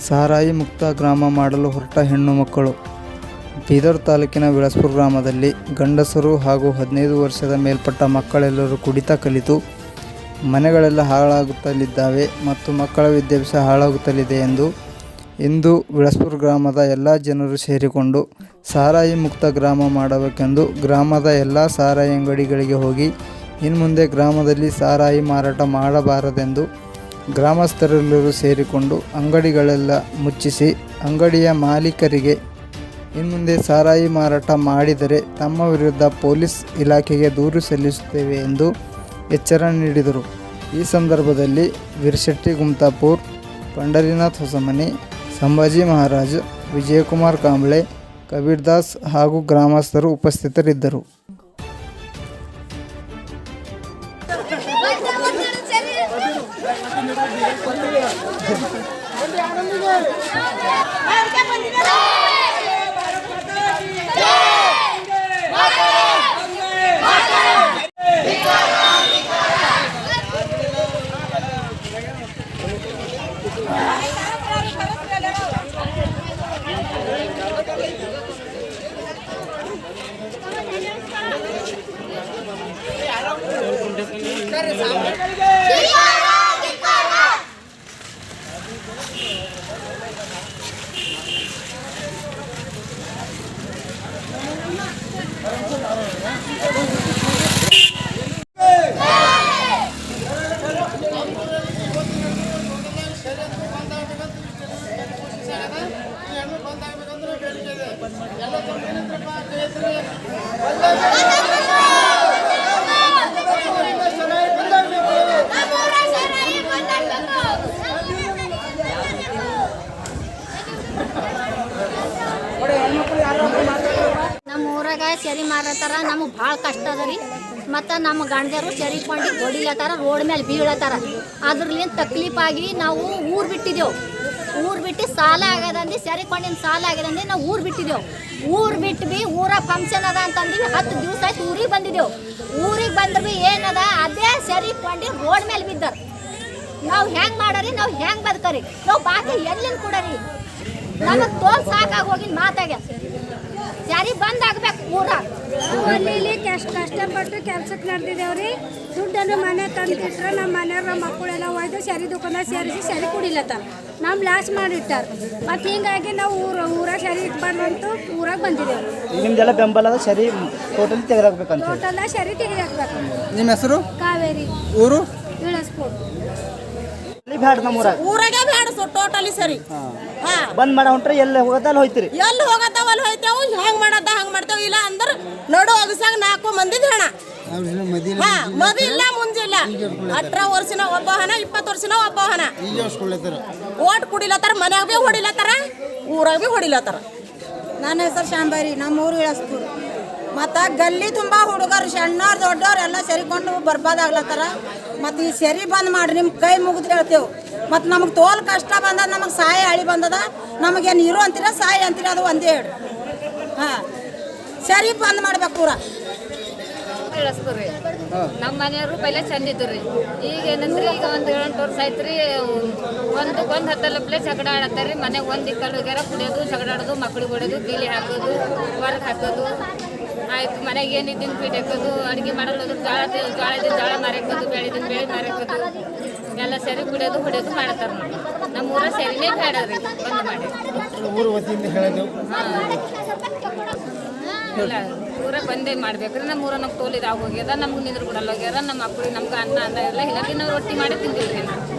ಸಾರಾಯಿ ಮುಕ್ತ ಗ್ರಾಮ ಮಾಡಲು ಹೊರಟ ಹೆಣ್ಣು ಮಕ್ಕಳು. ಬೀದರ್ ತಾಲೂಕಿನ ವಿಳಾಸ್ಪುರ ಗ್ರಾಮದಲ್ಲಿ ಗಂಡಸರು ಹಾಗೂ 15 ವರ್ಷದ ಮೇಲ್ಪಟ್ಟ ಮಕ್ಕಳೆಲ್ಲರೂ ಕುಡಿತ ಕಲಿತು ಮನೆಗಳೆಲ್ಲ ಹಾಳಾಗುತ್ತಲಿದ್ದಾವೆ ಮತ್ತು ಮಕ್ಕಳ ವಿದ್ಯಾಭ್ಯಾಸ ಹಾಳಾಗುತ್ತಲಿದೆ ಎಂದು ಇಂದು ವಿಳಾಸ್ಪುರ ಗ್ರಾಮದ ಎಲ್ಲ ಜನರು ಸೇರಿಕೊಂಡು ಸಾರಾಯಿ ಮುಕ್ತ ಗ್ರಾಮ ಮಾಡಬೇಕೆಂದು ಗ್ರಾಮದ ಎಲ್ಲ ಸಾರಾಯಿ ಅಂಗಡಿಗಳಿಗೆ ಹೋಗಿ ಇನ್ಮುಂದೆ ಗ್ರಾಮದಲ್ಲಿ ಸಾರಾಯಿ ಮಾರಾಟ ಮಾಡಬಾರದೆಂದು ಗ್ರಾಮಸ್ಥರೆಲ್ಲರೂ ಸೇರಿಕೊಂಡು ಅಂಗಡಿಗಳೆಲ್ಲ ಮುಚ್ಚಿಸಿ ಅಂಗಡಿಯ ಮಾಲೀಕರಿಗೆ ಇನ್ಮುಂದೆ ಸಾರಾಯಿ ಮಾರಾಟ ಮಾಡಿದರೆ ತಮ್ಮ ವಿರುದ್ಧ ಪೊಲೀಸ್ ಇಲಾಖೆಗೆ ದೂರು ಸಲ್ಲಿಸುತ್ತೇವೆ ಎಂದು ಎಚ್ಚರ ನೀಡಿದರು. ಈ ಸಂದರ್ಭದಲ್ಲಿ ವೀರಶೆಟ್ಟಿ ಗುಮ್ತಾಪುರ್, ಪಂಡರಿನಾಥ್ ಹೊಸಮನಿ, ಸಂಭಾಜಿ ಮಹಾರಾಜ್, ವಿಜಯಕುಮಾರ್ ಕಾಂಬ್ಳೆ, ಕಬೀರ್ ದಾಸ್ ಹಾಗೂ ಗ್ರಾಮಸ್ಥರು ಉಪಸ್ಥಿತರಿದ್ದರು. ನಮ್ಮ ಊರಾಗ ಸರಿ ಮಾರತ್ತಾರ. ನಮಗೆ ಭಾಳ ಕಷ್ಟ ಅದ ರೀ. ಮತ್ತು ನಮ್ಮ ಗಂಡರು ಸರಿಕೊಂಡು ಹೊಡಿಲತ್ತಾರ, ರೋಡ್ ಮೇಲೆ ಬೀಳತ್ತಾರ. ಅದ್ರಲ್ಲಿಂದ ತಕ್ಲೀಫಾಗಿ ನಾವು ಊರು ಬಿಟ್ಟಿದ್ದೆವು. ಊರು ಬಿಟ್ಟು ಸಾಲ ಆಗದಂದು ಸರಿಕೊಂಡಿನ ಸಾಲ ಆಗ್ಯದಂದು ನಾವು ಊರು ಬಿಟ್ಟಿದ್ದೆವು. ಊರು ಬಿಟ್ಟು ಬಿ ಊರ ಫಂಕ್ಷನ್ ಅದ ಅಂತಂದು 10 ದಿವಸ ಆಯ್ತು ಊರಿಗೆ ಬಂದಿದ್ದೆವು. ಊರಿಗೆ ಬಂದ್ರೆ ಬಿ ಏನದ ಅದೇ ಸರಿಕೊಂಡು ರೋಡ್ ಮೇಲೆ ಬಿದ್ದಾರ. ನಾವು ಹೆಂಗೆ ಮಾಡರಿ, ನಾವು ಹೆಂಗೆ ಬದುಕರಿ, ನಾವು ಬಾಕಿ ಎಲ್ಲಿಂದ ಕೊಡರಿ? ನಮಗೆ ತೋಲ್ ಸಾಕಾಗಿ ಹೋಗಿನ ಮಾತಾಗ ಸರಿ ಬಂದ್ ಆಗ್ಬೇಕು ಊರ. ಅಲ್ಲಿ ಕಷ್ಟಪಟ್ಟು ಕೆಲ್ಸಕ್ಕೆ ನಡೆದಿದ್ದೇವ್ರಿ. ದುಡ್ಡನ್ನು ಮನೆ ತಂದಿಟ್ರೆ ನಮ್ಮ ಮನೆಯವ್ರ ಮಕ್ಕಳೆಲ್ಲ ಒಯ್ದು ಸರಿ ದುಕಾನ ಸೇರಿಸಿ ಸರಿ ಕುಡಿಲತ್ತಾರ. ನಮ್ಮ ಲಾಸ್ ಮಾಡಿಟ್ಟಾರ. ಮತ್ತು ಹಿಂಗಾಗಿ ನಾವು ಊರಾಗ ಸರಿ ಇಟ್ಬಾರ್ದಂತೂ ಊರಾಗ ಬಂದಿದ್ದೇವೆ. ನಿಮ್ದೆಲ್ಲ ಬೆಂಬಲ ಸರಿ ಟೋಟಲ್ ತೆಗೆದಾಕ್ಬೇಕಂತ ಟೋಟಲ್ ಸರಿ ತೆಗೆದಾಕ್ಬೇಕು. ನಿಮ್ಮ ಹೆಸರು? ಕಾವೇರಿ, ಊರು ವಿಳಾಸ್ಪುರ. ಊರಾಗೆ ಬ್ಯಾಡ ಟೋಟಲಿ ಸರಿ. ಬಂದ್ ಮಾಡ ಹೊಂಟ್ರೆ ಎಲ್ಲಿ ಹೋಗತ್ತಲ್ಲ ಹೋಯ್ತಿರಿ? ಎಲ್ಲಿ ಹೋಗತ್ತಾವ ಅಲ್ಲಿ ಹೋಯ್ತೇವು. ಹೆಂಗ್ ಮಾಡತ್ತ ಹಂಗ್ ಮಾಡ್ತೇವೆ. ಇಲ್ಲ ಅಂದ್ರೆ ನಡು ಅಗಸಾಗ 4 ಮಂದಿದ ಹಣ. ಮದಿ ಇಲ್ಲ ಮುಂಜಿಲ್ಲ. 18 ವರ್ಷನ ಒಬ್ಬ ಹಣ, 20 ವರ್ಷನ ಒಬ್ಬ ಹಣ. ಓಟ್ ಕುಡಿಲತ್ತಾರ, ಮನ್ಯಾಗ ಬಿ ಹೊಡಿಲತ್ತಾರ, ಊರಾಗ ಬಿ ಹೊಡಿಲತ್ತಾರ. ನನ್ನ ಹೆಸರು ಶಾಂಬಾರಿ, ನಮ್ಮ ಊರು ವಿಳಾಸ್ಪುರ. ಮತ್ತು ಗಲ್ಲಿ ತುಂಬ ಹುಡುಗರು ಸಣ್ಣವ್ರು ದೊಡ್ಡವ್ರು ಎಲ್ಲ ಸರಿಕೊಂಡು ಬರ್ಬಾದಾಗ್ಲತ್ತಾರ. ಮತ್ತು ಈ ಸರಿ ಬಂದ್ ಮಾಡ್ರಿ, ನಿಮ್ಮ ಕೈ ಮುಗಿದು ಹೇಳ್ತೇವೆ. ಮತ್ತು ನಮಗೆ ತೋಲ್ ಕಷ್ಟ ಬಂದದ, ನಮಗೆ ಸಹಾಯ ಹಳಿ ಬಂದದ. ನಮಗೇನು ಇರು ಅಂತೀರ ಸಹಾಯ ಅಂತೀರ, ಅದು ಒಂದೇ ಹೇಳಿ. ಸರಿ ಬಂದ್ ಮಾಡ್ಬೇಕು ಪೂರ. ಬೆಳೆಸ್ತೀರಿ. ನಮ್ಮ ಮನೆಯವರು ಪೈಲೆ ಚಂದ ಇದ್ದು ರೀ. ಈಗ ಏನಂದ್ರೆ ಈಗ ಒಂದು 8 ವರ್ಷ ಆಯ್ತು ರೀ. ಒಂದು ಹತ್ತಲ್ಲಪ್ಲೆ ಜಗಳ ಆಡತ್ತಾರೆ. ಮನೆಗೆ ಒಂದು ಇಕ್ಕಲು ಹೋಗ್ಯಾರ, ಕುಡಿಯೋದು, ಜಗಳ ಆಡೋದು, ಮಕ್ಳಿಗೆ ಹೊಡೋದು, ಗೀಲಿ ಹಾಕೋದು, ಹೊರಗೆ ಹಾಕೋದು ಆಯ್ತು. ಮನೆಗೆ ಏನಿದ್ದೀನಿ ಪೀಟ್ ಹಾಕೋದು, ಅಡುಗೆ ಮಾಡಲು ಹೋದ್ರು ಜೋಳ ಮಾರಾಕೋದು, ಬೆಳೆದಿನ ಬೆಳೆ ಮಾರಾಕೋದು ಎಲ್ಲ ಸರಿ ಕುಡಿಯೋದು ಹೊಡೆಯೋದು ಮಾಡತ್ತಾರ. ನಮ್ಮ ಊರ ಸರಿನೇ ಬೇಡದ್ರಿ, ಬಂದ್ ಮಾಡಿ. ಊರು ವತಿಯಿಂದ ಹೇಳೋದು ಇಲ್ಲ, ಊರ ಬಂದೇ ಮಾಡ್ಬೇಕ್ರಿ. ನಮ್ಮ ಊರ ನಮ್ಗೆ ತೋಲ್ ಇದಾಗ ಹೋಗ್ಯದ. ನಮ್ಗೆ ನಿಂದ್ರು ಬಿಡಲ್ಲ ಹೋಗ್ಯಾರ. ನಮ್ಮ ಮಕ್ಕಳು ನಮ್ಗೆ ಅನ್ನ ಎಲ್ಲ ಇಲ್ಲಾಗಿ ನಾವು ರೊಟ್ಟಿ ಮಾಡಿ ತಿಂದಿಲ್ರಿ.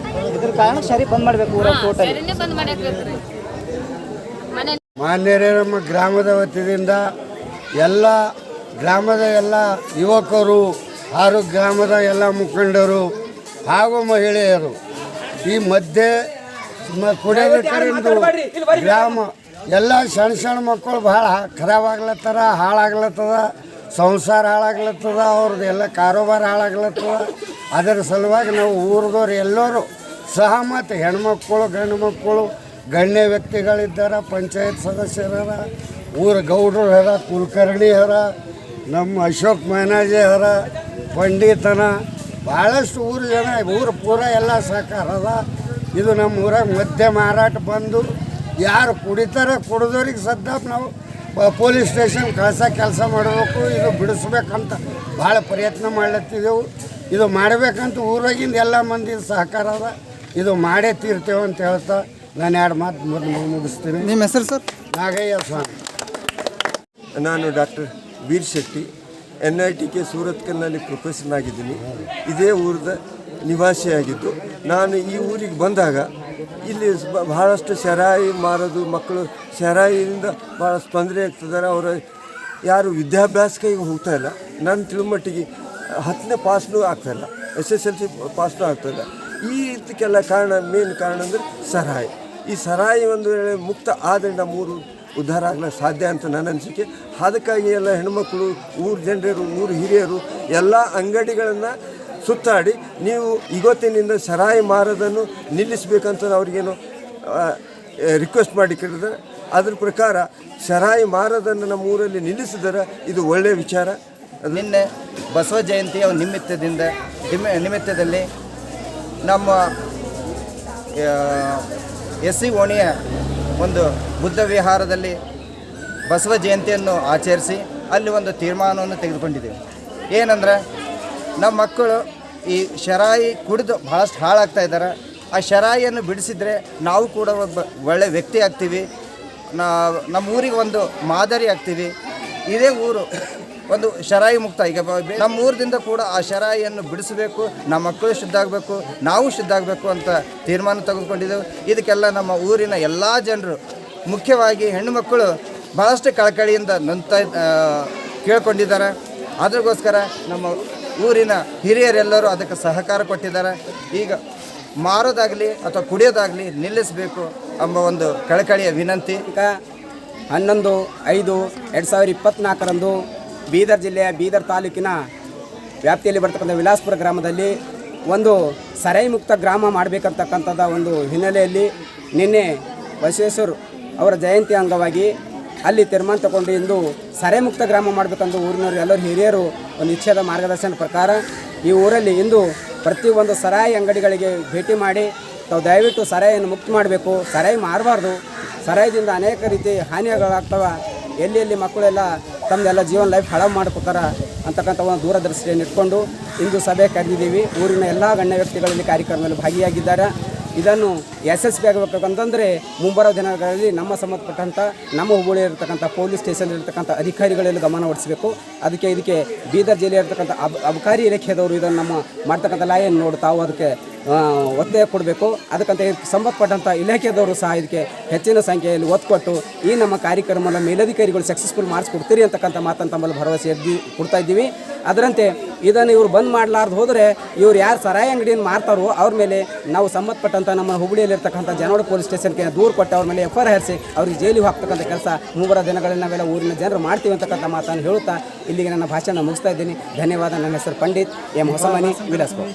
ಇದ್ರ ಕಾರಣ ಸರಿ ಬಂದ್ ಮಾಡ್ಬೇಕು. ಊರ ಟೋಟಲ್ ಸರಿನೇ ಬಂದ್ ಮಾಡ್ಯಾಕ್ರಿ. ಮನೆ ಮಾನ್ಯರೇ, ನಮ್ಮ ಗ್ರಾಮದ ವತಿಯಿಂದ ಎಲ್ಲ ಗ್ರಾಮದ ಎಲ್ಲ ಯುವಕರು ಹಾಗೂ ಗ್ರಾಮದ ಎಲ್ಲ ಮುಖಂಡರು ಹಾಗೂ ಮಹಿಳೆಯರು ಈ ಮಧ್ಯೆ ಕುಡಿಯಬೇಕಾರೆಂದು ಗ್ರಾಮ ಎಲ್ಲ ಸಣ್ಣ ಮಕ್ಕಳು ಭಾಳ ಖರಾಬಾಗ್ಲತ್ತಾರ, ಹಾಳಾಗ್ಲತ್ತದ, ಸಂಸಾರ ಹಾಳಾಗ್ಲತ್ತದ, ಅವ್ರದ್ದು ಎಲ್ಲ ಕಾರೋಬಾರ ಹಾಳಾಗ್ಲತ್ತದ. ಅದರ ಸಲುವಾಗಿ ನಾವು ಊರದವ್ರು ಎಲ್ಲರೂ ಸಹಮತ, ಹೆಣ್ಮಕ್ಕಳು ಗಂಡು ಮಕ್ಕಳು ಗಣ್ಯ ವ್ಯಕ್ತಿಗಳಿದ್ದಾರೆ, ಪಂಚಾಯತ್ ಸದಸ್ಯರ, ಊರ ಗೌಡ್ರು ಹರ, ಕುಲಕರ್ಣಿ ಹರ, ನಮ್ಮ ಅಶೋಕ್ ಮೈನಾಜಿ ಹರ, ಪಂಡಿತನ ಭಾಳಷ್ಟು ಊರು ಜನ, ಊರು ಪೂರ ಎಲ್ಲ ಸಹಕಾರ ಅದ. ಇದು ನಮ್ಮ ಊರಾಗ ಮದ್ಯ ಮಾರಾಟ ಬಂದು ಯಾರು ಕುಡಿತಾರೆ ಕುಡಿದವ್ರಿಗೆ ಸದ್ದ ನಾವು ಪೊಲೀಸ್ ಸ್ಟೇಷನ್ ಕಳ್ಸೋ ಕೆಲಸ ಮಾಡಬೇಕು. ಇದು ಬಿಡಿಸ್ಬೇಕಂತ ಭಾಳ ಪ್ರಯತ್ನ ಮಾಡ್ಲತ್ತಿದ್ದೆವು. ಇದು ಮಾಡಬೇಕಂತ ಊರಾಗಿಂದ ಎಲ್ಲ ಮಂದಿ ಸಹಕಾರ ಅದ. ಇದು ಮಾಡೇ ತೀರ್ತೇವೆ ಅಂತ ಹೇಳ್ತಾ ನಾನು 2 ಮಾತು ಮುಗಿಸ್ತೀನಿ. ನಿಮ್ಮ ಹೆಸರು ಸರ್? ನಾಗಯ್ಯ ಸ್ವಾಮಿ. ನಾನು ಡಾಕ್ಟರ್ ವೀರ್ ಶೆಟ್ಟಿ, NITK ಸೂರತ್ಕಲ್ನಲ್ಲಿ ಪ್ರೊಫೆಸರ್ ಆಗಿದ್ದೀನಿ. ಇದೇ ಊರದ ನಿವಾಸಿಯಾಗಿದ್ದು ನಾನು ಈ ಊರಿಗೆ ಬಂದಾಗ ಇಲ್ಲಿ ಬಹಳಷ್ಟು ಶರಾಯಿ ಮಾರೋದು ಮಕ್ಕಳು ಶರಾಯಿಯಿಂದ ಭಾಳಷ್ಟು ತೊಂದರೆ ಆಗ್ತಿದ್ದಾರೆ. ಅವರು ಯಾರು ವಿದ್ಯಾಭ್ಯಾಸಕ್ಕೆ ಹೋಗ್ತಾ ಇಲ್ಲ. ನನ್ನ ತಿಳುಮಟ್ಟಿಗೆ 10ನೇ ಪಾಸ್ನೂ ಆಗ್ತಾಯಿಲ್ಲ, SSLC ಪಾಸ್ನೂ ಆಗ್ತಾಯಿಲ್ಲ. ಈ ಇದಕ್ಕೆಲ್ಲ ಮೇನ್ ಕಾರಣ ಅಂದರೆ ಸರಾಯಿ. ಈ ಸರಾಯಿ ಒಂದು ವೇಳೆ ಮುಕ್ತ ಆದರೆ ನಮ್ಮೂರು ಉದ್ಧಾರ ಆಗಲಿಕ್ಕೆ ಸಾಧ್ಯ ಅಂತ ನನ್ನ ಅನಿಸಿಕೆ. ಅದಕ್ಕಾಗಿ ಎಲ್ಲ ಹೆಣ್ಮಕ್ಳು, ಊರು ಜನರು, ಊರು ಹಿರಿಯರು ಎಲ್ಲ ಅಂಗಡಿಗಳನ್ನು ಸುತ್ತಾಡಿ ನೀವು ಇವತ್ತಿನಿಂದ ಸರಾಯಿ ಮಾರೋದನ್ನು ನಿಲ್ಲಿಸಬೇಕಂತ ಅವ್ರಿಗೇನು ರಿಕ್ವೆಸ್ಟ್ ಮಾಡಿ ಕೇಳಿದರೆ ಅದ್ರ ಪ್ರಕಾರ ಸರಾಯಿ ಮಾರೋದನ್ನು ನಮ್ಮ ಊರಲ್ಲಿ ನಿಲ್ಲಿಸಿದರೆ ಇದು ಒಳ್ಳೆಯ ವಿಚಾರ. ನಿನ್ನೆ ಬಸವ ಜಯಂತಿಯ ನಿಮಿತ್ತದಲ್ಲಿ ನಮ್ಮ SC ಓಣಿಯ ಒಂದು ಬುದ್ಧ ವಿಹಾರದಲ್ಲಿ ಬಸವ ಜಯಂತಿಯನ್ನು ಆಚರಿಸಿ ಅಲ್ಲಿ ಒಂದು ತೀರ್ಮಾನವನ್ನು ತೆಗೆದುಕೊಂಡಿದ್ದೀವಿ. ಏನಂದರೆ ನಮ್ಮ ಮಕ್ಕಳು ಈ ಶರಾಯಿ ಕುಡಿದು ಭಾಳಷ್ಟು ಹಾಳಾಗ್ತಾ ಇದ್ದಾರೆ. ಆ ಶರಾಯಿಯನ್ನು ಬಿಡಿಸಿದರೆ ನಾವು ಕೂಡ ಒಬ್ಬ ಒಳ್ಳೆಯ ವ್ಯಕ್ತಿ ಆಗ್ತೀವಿ, ನಮ್ಮ ಊರಿಗೆ ಒಂದು ಮಾದರಿ ಆಗ್ತೀವಿ. ಇದೇ ಊರು ಒಂದು ಶರಾಯಿ ಮುಕ್ತ. ಈಗ ನಮ್ಮ ಊರದಿಂದ ಕೂಡ ಆ ಶರಾಯಿಯನ್ನು ಬಿಡಿಸಬೇಕು, ನಮ್ಮ ಮಕ್ಕಳು ಶುದ್ಧ ಆಗಬೇಕು, ನಾವು ಶುದ್ಧ ಆಗಬೇಕು ಅಂತ ತೀರ್ಮಾನ ತೆಗೆದುಕೊಂಡಿದ್ದೆವು. ಇದಕ್ಕೆಲ್ಲ ನಮ್ಮ ಊರಿನ ಎಲ್ಲ ಜನರು, ಮುಖ್ಯವಾಗಿ ಹೆಣ್ಣು ಮಕ್ಕಳು ಭಾಳಷ್ಟು ಕಳಕಳಿಯಿಂದ ಕೇಳ್ಕೊಂಡಿದ್ದಾರೆ. ಅದಕ್ಕೋಸ್ಕರ ನಮ್ಮ ಊರಿನ ಹಿರಿಯರೆಲ್ಲರೂ ಅದಕ್ಕೆ ಸಹಕಾರ ಕೊಟ್ಟಿದ್ದಾರೆ. ಈಗ ಮಾರೋದಾಗಲಿ ಅಥವಾ ಕುಡಿಯೋದಾಗಲಿ ನಿಲ್ಲಿಸಬೇಕು ಎಂಬ ಒಂದು ಕಳಕಳಿಯ ವಿನಂತಿ. 11/5/2024 ಬೀದರ್ ಜಿಲ್ಲೆಯ ಬೀದರ್ ತಾಲೂಕಿನ ವ್ಯಾಪ್ತಿಯಲ್ಲಿ ಬರ್ತಕ್ಕಂಥ ವಿಲಾಸ್ಪುರ ಗ್ರಾಮದಲ್ಲಿ ಒಂದು ಸರಾಯಿ ಮುಕ್ತ ಗ್ರಾಮ ಮಾಡಬೇಕಂತಕ್ಕಂಥದ್ದು ಒಂದು ಹಿನ್ನೆಲೆಯಲ್ಲಿ ನಿನ್ನೆ ಬಸವೇಶ್ವರ ಅವರ ಜಯಂತಿ ಅಂಗವಾಗಿ ಅಲ್ಲಿ ತೀರ್ಮಾನ ತಗೊಂಡು ಇಂದು ಸರಾಯಿ ಮುಕ್ತ ಗ್ರಾಮ ಮಾಡಬೇಕಂತ ಊರಿನವರು ಎಲ್ಲರೂ ಹಿರಿಯರು ಒಂದು ಇಚ್ಛೆದ ಮಾರ್ಗದರ್ಶನ ಪ್ರಕಾರ ಈ ಊರಲ್ಲಿ ಇಂದು ಪ್ರತಿಯೊಂದು ಸರಾಯಿ ಅಂಗಡಿಗಳಿಗೆ ಭೇಟಿ ಮಾಡಿ ತಾವು ದಯವಿಟ್ಟು ಸರಾಯಿಯನ್ನು ಮುಕ್ತ ಮಾಡಬೇಕು, ಸರಾಯಿ ಮಾರಬಾರ್ದು, ಸರಾಯದಿಂದ ಅನೇಕ ರೀತಿ ಹಾನಿಗಳಾಗ್ತವೆ, ಎಲ್ಲಿ ಮಕ್ಕಳೆಲ್ಲ ತಮ್ಮದೆಲ್ಲ ಜೀವನ ಲೈಫ್ ಹಾಳು ಮಾಡ್ಕೋತಾರೆ ಅಂತಕ್ಕಂಥ ಒಂದು ದೂರದೃಷ್ಟಿಯನ್ನು ಇಟ್ಕೊಂಡು ಇಂದು ಸಭೆ ಕರೆದಿದ್ದೀವಿ. ಊರಿನ ಎಲ್ಲ ಗಣ್ಯ ವ್ಯಕ್ತಿಗಳಲ್ಲಿ ಕಾರ್ಯಕ್ರಮದಲ್ಲಿ ಭಾಗಿಯಾಗಿದ್ದಾರೆ. ಇದನ್ನು ಯಶಸ್ವಿ ಆಗಬೇಕಂತಂದರೆ ಮುಂಬರೋ ದಿನಗಳಲ್ಲಿ ನಮ್ಮ ಸಂಬಂಧಪಟ್ಟಂಥ ನಮ್ಮ ಹುಬ್ಬಳ್ಳಿ ಇರತಕ್ಕಂಥ ಪೊಲೀಸ್ ಸ್ಟೇಷನ್ ಇರತಕ್ಕಂಥ ಅಧಿಕಾರಿಗಳಲ್ಲಿ ಗಮನ ಹೊಡಿಸಬೇಕು. ಇದಕ್ಕೆ ಬೀದರ್ ಜಿಲ್ಲೆ ಇರತಕ್ಕಂಥ ಅಬಕಾರಿ ಇಲಾಖೆದವರು ಇದನ್ನು ನಮ್ಮ ಮಾಡ್ತಕ್ಕಂಥ ಲಾಯನ್ನು ನೋಡಿ ತಾವು ಅದಕ್ಕೆ ಒತ್ತಾಯ ಕೊಡಬೇಕು. ಅದಕ್ಕಂತ ಸಂಬಂಧಪಟ್ಟಂಥ ಇಲಾಖೆದವರು ಸಹ ಇದಕ್ಕೆ ಹೆಚ್ಚಿನ ಸಂಖ್ಯೆಯಲ್ಲಿ ಒತ್ತು ಕೊಟ್ಟು ಈ ನಮ್ಮ ಕಾರ್ಯಕ್ರಮವನ್ನು ಮೇಲಧಿಕಾರಿಗಳು ಸಕ್ಸಸ್ಫುಲ್ ಮಾಡಿಸ್ಕೊಡ್ತೀರಿ ಅಂತಕ್ಕಂಥ ಮಾತನ್ನು ತಮ್ಮಲ್ಲಿ ಭರವಸೆ ಕೊಡ್ತಾ ಇದ್ದೀವಿ. ಅದರಂತೆ ಇದನ್ನು ಇವರು ಬಂದ್ ಮಾಡಲಾರ್ದು ಹೋದರೆ ಇವ್ರು ಯಾರು ಸರಾಯಿ ಅಂಗಡಿಯನ್ನು ಮಾರ್ತಾರೋ ಅವ್ರ ಮೇಲೆ ನಾವು ಸಂಬಂಧಪಟ್ಟಂಥ ನಮ್ಮ ಹುಬ್ಬಳ್ಳಿಯಲ್ಲಿರ್ತಕ್ಕಂಥ ಜನವಾಡ ಪೊಲೀಸ್ ಸ್ಟೇಷನ್ಗೆ ದೂರು ಕೊಟ್ಟು ಅವ್ರ ಮೇಲೆ FIR ಹಾರಿಸಿ ಅವ್ರಿಗೆ ಜೈಲಿಗೆ ಹಾಕ್ತಕ್ಕಂಥ ಕೆಲಸ ಮುಂಬರೋ ದಿನಗಳಲ್ಲಿ ನಾವೆಲ್ಲ ಊರಿನ ಜನರು ಮಾಡ್ತೀವಿ ಅಂತಕ್ಕಂಥ ಮಾತನ್ನು ಹೇಳುತ್ತಾ ಇಲ್ಲಿಗೆ ನನ್ನ ಭಾಷಣ ಮುಗಿಸ್ತಾ ಇದ್ದೀನಿ. ಧನ್ಯವಾದ. ನನ್ನ ಹೆಸರು ಪಂಡಿತ್ M. ಹೊಸಮನಿ, ವಿಲಾಸ್ಪುರ.